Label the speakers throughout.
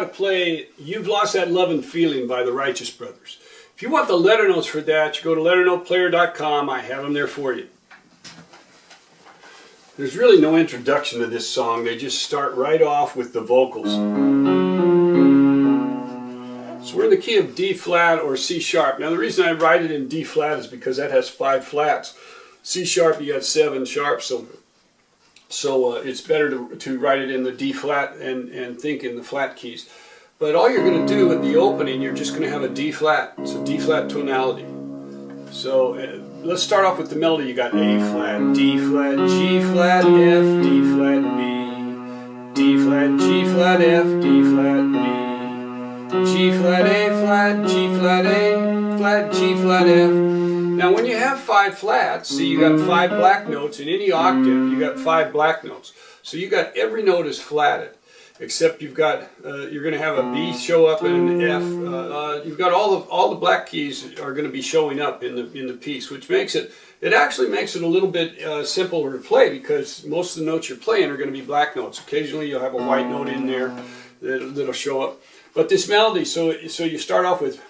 Speaker 1: how to play You've Lost That Lovin' Feeling by the Righteous Brothers. If you want the letter notes for that, you go to LetterNotePlayer.com. I have them there for you. There's really no introduction to this song. They just start right off with the vocals. So we're in the key of D flat or C sharp. Now the reason I write it in D flat is because that has 5 flats. C sharp, you got 7 sharps, so it's better to write it in the D flat and think in the flat keys. But all you're going to do at the opening, you're just going to have a D flat. It's a D flat tonality. So let's start off with the melody. You got A flat, D flat, G flat, F, D flat, B, D flat, G flat, F, D flat, B, G flat, A flat, G flat, A flat, G flat, F. Now when you have 5 flats, see you got 5 black notes. In any octave you got 5 black notes. So you got every note is flatted, except you've got you're going to have a B show up and an F. You've got all the black keys are going to be showing up in the piece, which makes it actually makes it a little bit simpler to play, because most of the notes you're playing are going to be black notes. Occasionally you'll have a white note in there that'll show up. But this melody, so you start off with.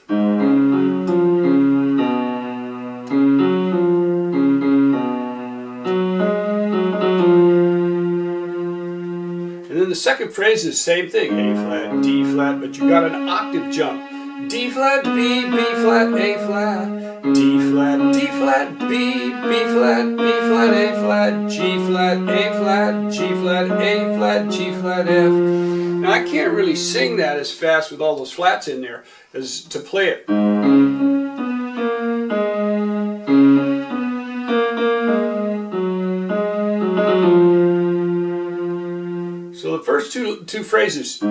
Speaker 1: The second phrase is the same thing, A flat, D flat, but you got an octave jump. D flat, B, B flat, A flat, D flat, D flat, B, B flat, B flat, A flat, G flat, A flat, G flat, A flat, G flat, F. Now I can't really sing that as fast with all those flats in there as to play it. So the first two phrases. The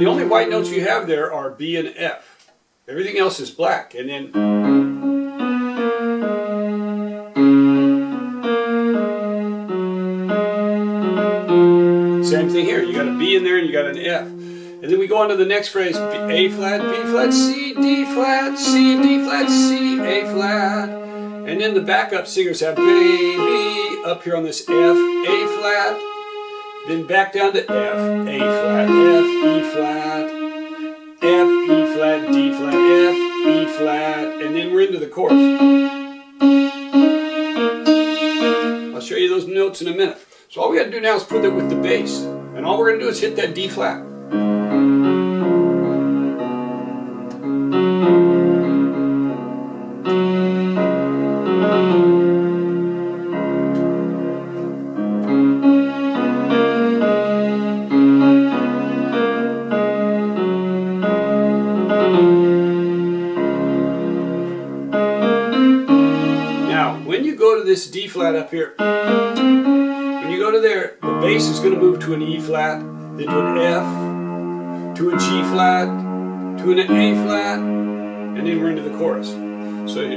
Speaker 1: only white notes you have there are B and F. Everything else is black. And then same thing here. You got a B in there and you got an F. And then we go on to the next phrase, A flat, B flat, C, D flat, C, D flat, C, A flat. And then the backup singers have baby up here on this F, A flat, then back down to F, A flat, F, E flat, F, E flat, D flat, F, E flat, and then we're into the chorus. I'll show you those notes in a minute. So all we got to do now is put it with the bass. And all we're going to do is hit that D flat. This D flat up here, when you go to there, the bass is going to move to an E flat, then to an F, to a G flat, to an A flat, and then we're into the chorus. So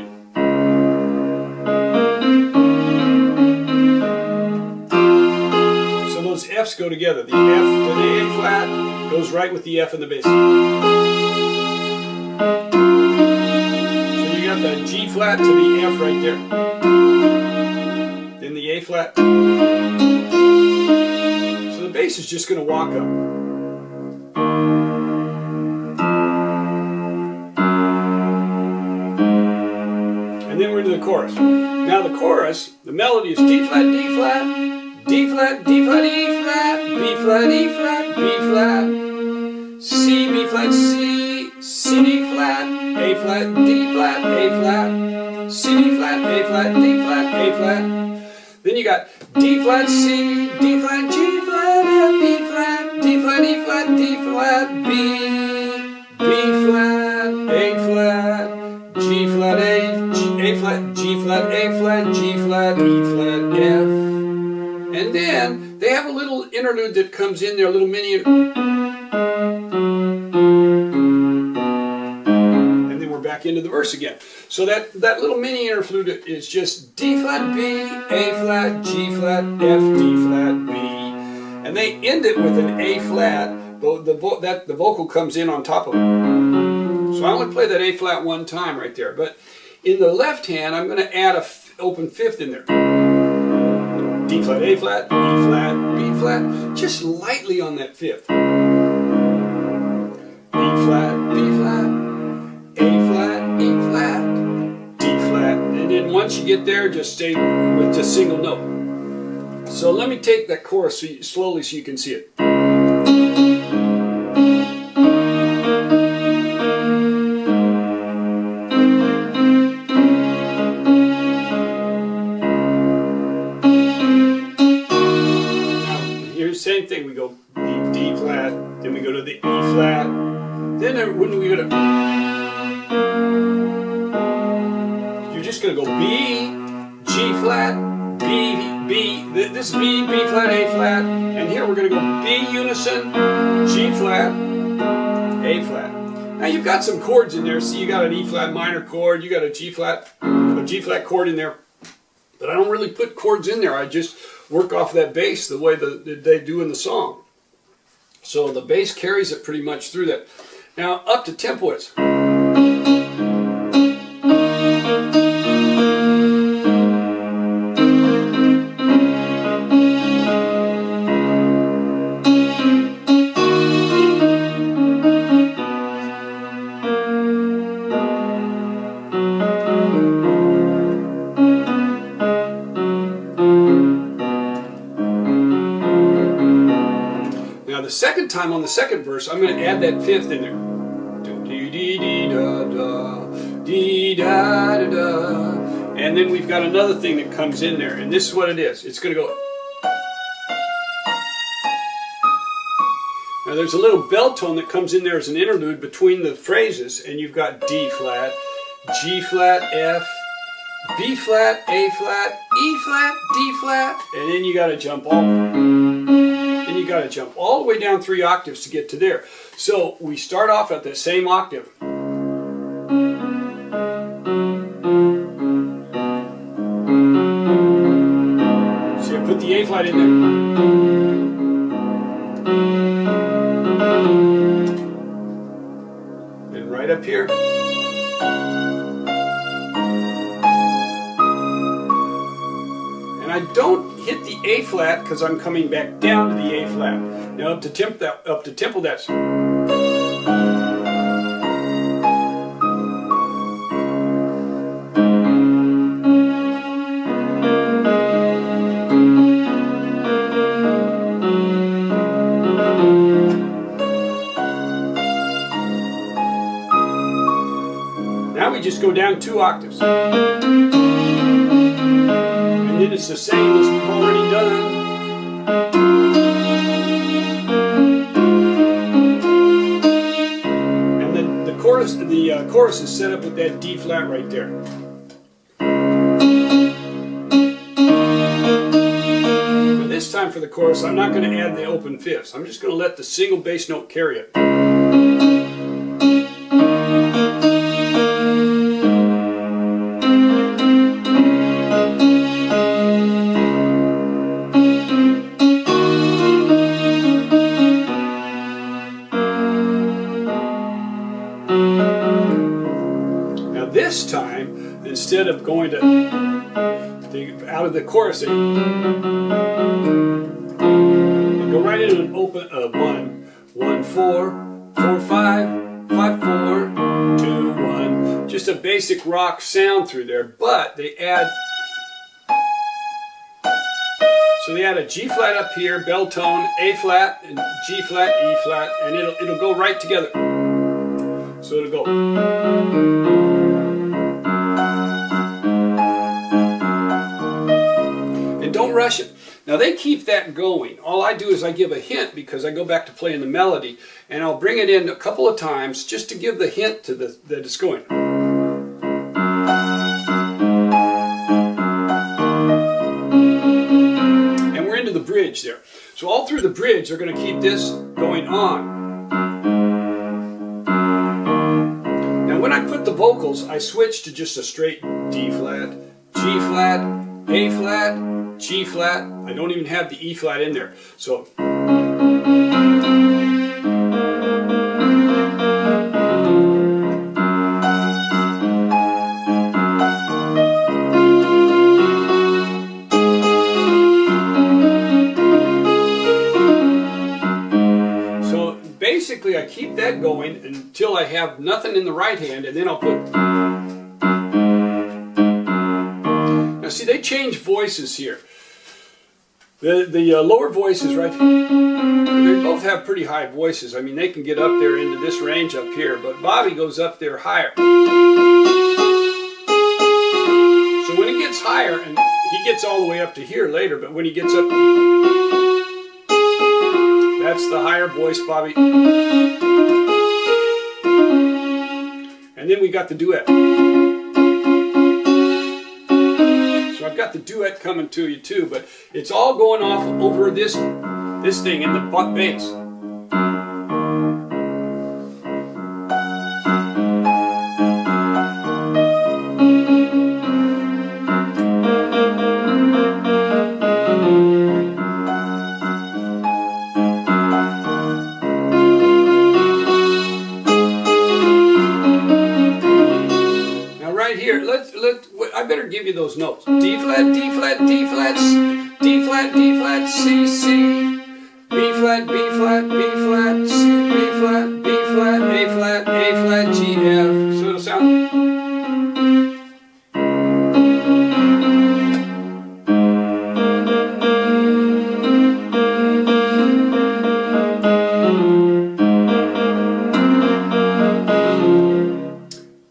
Speaker 1: those F's go together. The F to the A flat goes right with the F in the bass. So you got the G flat to the F right there. Then the A flat. So the bass is just going to walk up. And then we're into the chorus. Now the chorus, the melody is D flat, D flat, D flat, D flat, E flat, B flat, E flat, B flat, C, B flat, C, C, D flat, A flat, D flat, A flat, C, D flat, A flat, D flat, A flat. Then you got D flat, C, D flat, G flat, F, E flat, D flat, E flat, D flat, B, B flat, A flat, G flat, A flat, G flat, A flat, G flat, E flat, F. And then they have a little interlude that comes in there, a little mini. And then we're back into the verse again. So that little mini interlude is just D flat, B, A flat, G flat, F, D flat, B. And they end it with an A flat, but the vocal comes in on top of it. So I only play that A flat one time right there. But in the left hand, I'm going to add open fifth in there. D flat, A flat, E flat, B flat, just lightly on that fifth. E flat, B flat, A flat, E flat, D flat, and then once you get there, just stay with just single note. So let me take that chorus slowly so you can see it. Same thing, we go D flat, then we go to the E flat, then when we go to, you're just going to go B, G flat, B, this is B, B flat, A flat, and here we're going to go B unison, G flat, A flat. Now you've got some chords in there, see you got an E flat minor chord, you got a G flat chord in there, but I don't really put chords in there, I just work off that bass the way that they do in the song. So the bass carries it pretty much through that. Now up to tempo it's. The second time on the second verse, I'm going to add that fifth in there. And then we've got another thing that comes in there, and this is what it is. It's going to go. Now there's a little bell tone that comes in there as an interlude between the phrases, and you've got D flat, G flat, F, B flat, A flat, E flat, D flat, and then you got to jump all the way down 3 octaves to get to there. So we start off at the same octave. So you put the A flat in there. And right up here. And I don't hit the A flat because I'm coming back down to the A flat. Now up to tempo that's. Now we just go down 2 octaves. And then it's the same as we've already done. And then the chorus is set up with that D flat right there. Now this time for the chorus, I'm not going to add the open fifths. I'm just going to let the single bass note carry it. This time, instead of going to out of the chorus, they go right into an open 1 4 4 5 5 4 2 1. Just a basic rock sound through there, but they add. So they add a G flat up here, bell tone, A flat, and G flat, E flat, and it'll go right together. So it'll go. Don't rush it. Now they keep that going. All I do is I give a hint because I go back to playing the melody, and I'll bring it in a couple of times just to give the hint to that it's going. And we're into the bridge there. So all through the bridge, they're going to keep this going on. Now when I put the vocals, I switch to just a straight D flat, G flat, A flat, G flat. I don't even have the E flat in there. So basically I keep that going until I have nothing in the right hand, and then I'll put. Now see, they change voices here. The lower voices, right, they both have pretty high voices. I mean, they can get up there into this range up here, but Bobby goes up there higher. So when he gets higher, and he gets all the way up to here later, but when he gets up, that's the higher voice, Bobby. And then we got the duet. So I've got the duet coming to you too, but it's all going off over this thing in the bass. I better give you those notes. D flat, D flat, D flat, D flat, D flat, C, C, B flat, B flat, B flat, C, B flat, B flat, A flat, A flat, G, F. So it'll sound.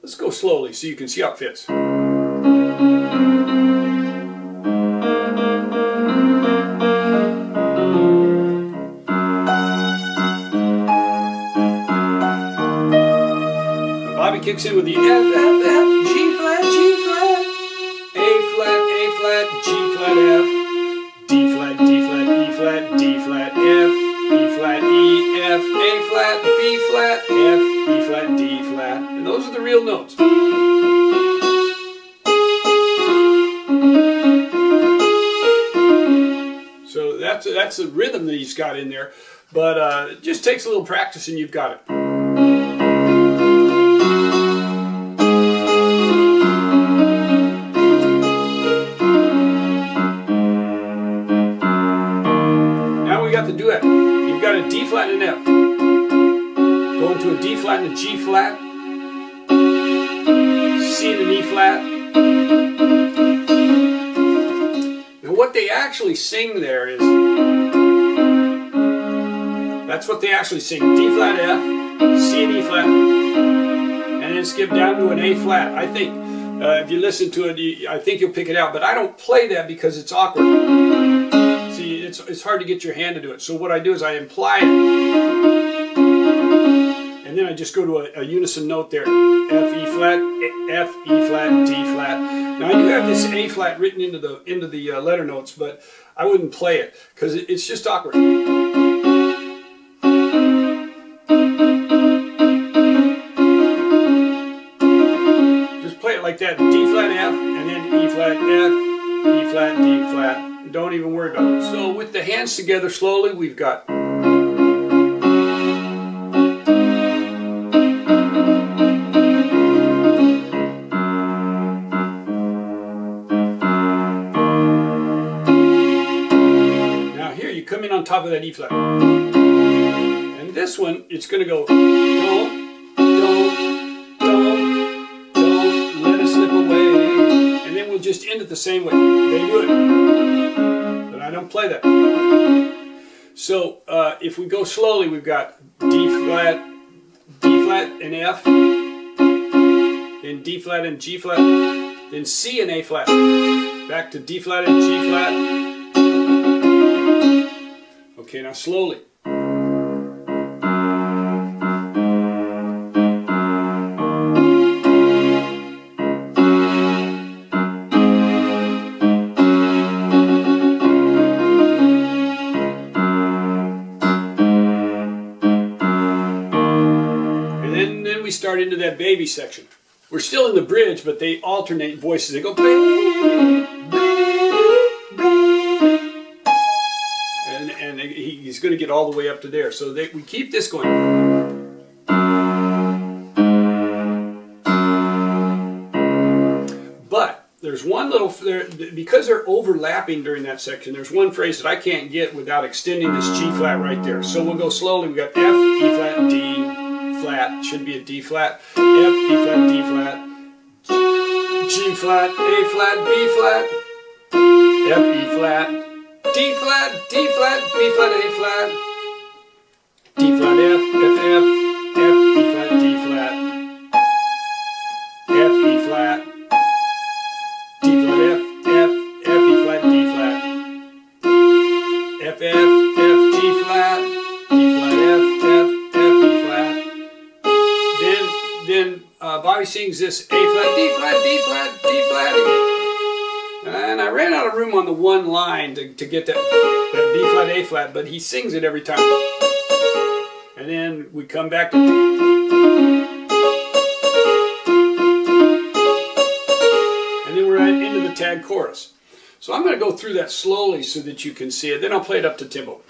Speaker 1: Let's go slowly so you can see how it fits. Bobby kicks in with the F, F, F, G flat, G flat, A flat, G flat, F, D flat, D flat, E flat, D flat, F, E flat, E, F, A flat, B flat, F, E flat, D flat. And those are the real notes. So that's the rhythm that he's got in there. But it just takes a little practice and you've got it. The duet. You've got a D flat and an F. Go into a D flat and a G flat, C and an E flat. Now what they actually sing there is, that's what they actually sing. D flat F, C and E flat, and then skip down to an A flat. I think if you listen to it, I think you'll pick it out, but I don't play that because it's awkward. See, it's hard to get your hand to do it. So what I do is I imply it, and then I just go to a unison note there. F, E flat, F, E flat, D flat. Now I do have this A flat written into the letter notes, but I wouldn't play it because it's just awkward. Just play it like that. D flat, F, and then E flat, F, E flat, D flat. Don't even worry about it. So with the hands together slowly, we've got. Now here you come in on top of that E flat. And this one, it's going to go don't let it slip away. And then we'll just end it the same way. They do it. I don't play that. So if we go slowly, we've got D flat and F, then D flat and G flat, then C and A flat, back to D flat and G flat. Okay, now slowly. We start into that baby section. We're still in the bridge, but they alternate voices. They go baby, baby, baby, and he's going to get all the way up to there. So we keep this going. But there's there's one little, because they're overlapping during that section, there's one phrase that I can't get without extending this G flat right there. So we'll go slowly. We got F, E flat, D flat, should be a D flat, F, E flat, D flat, G flat, A flat, B flat, F, E flat, D flat, D flat, B flat, A flat, D flat, F, F, F, F, E flat, D flat, F, E flat, D flat, F, F, F, E flat, D flat, F, F, F, G flat, D flat, F, F, F, E flat. Then Bobby sings this A flat, D flat, D flat, D flat. And I ran out of room on the one line to get that B flat, A flat, but he sings it every time. And then we come back to... And then we're into the tag chorus. So I'm going to go through that slowly so that you can see it. Then I'll play it up to tempo.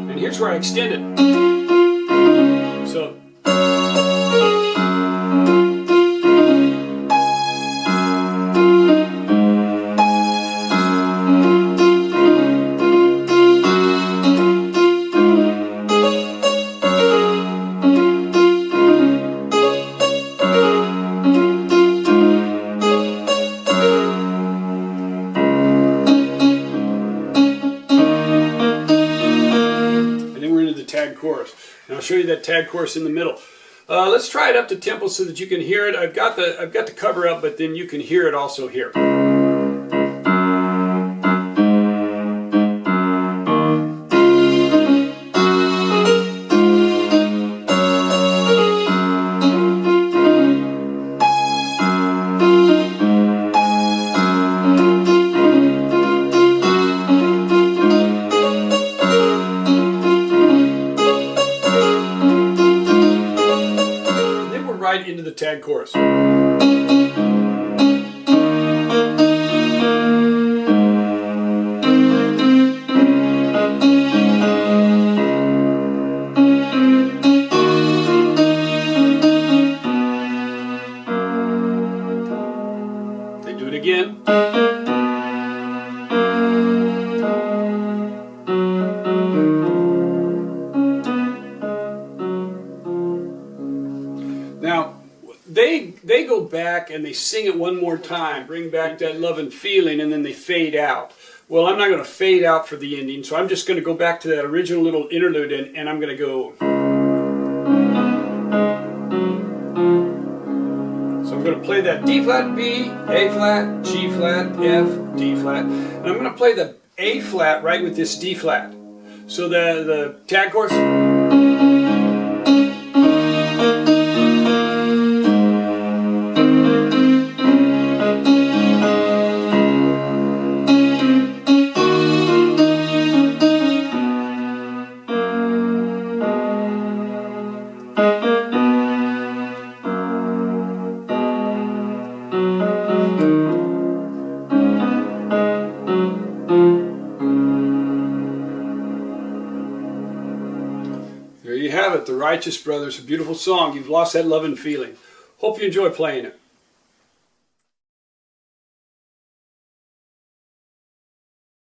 Speaker 1: And here's where I extend it. So... tag chorus. And I'll show you that tag chorus in the middle. Let's try it up to tempo so that you can hear it. I've got the cover up, but then you can hear it also here. Right into the tag chorus. They do it again. Now, they go back and they sing it one more time, bring back that lovin' feeling, and then they fade out. Well, I'm not going to fade out for the ending, so I'm just going to go back to that original little interlude, and I'm going to go. So I'm going to play that D flat, B, A flat, G flat, F, D flat, and I'm going to play the A flat right with this D flat. So the tag chorus. There you have it, The Righteous Brothers, a beautiful song. You've lost that lovin' feeling. Hope you enjoy playing it.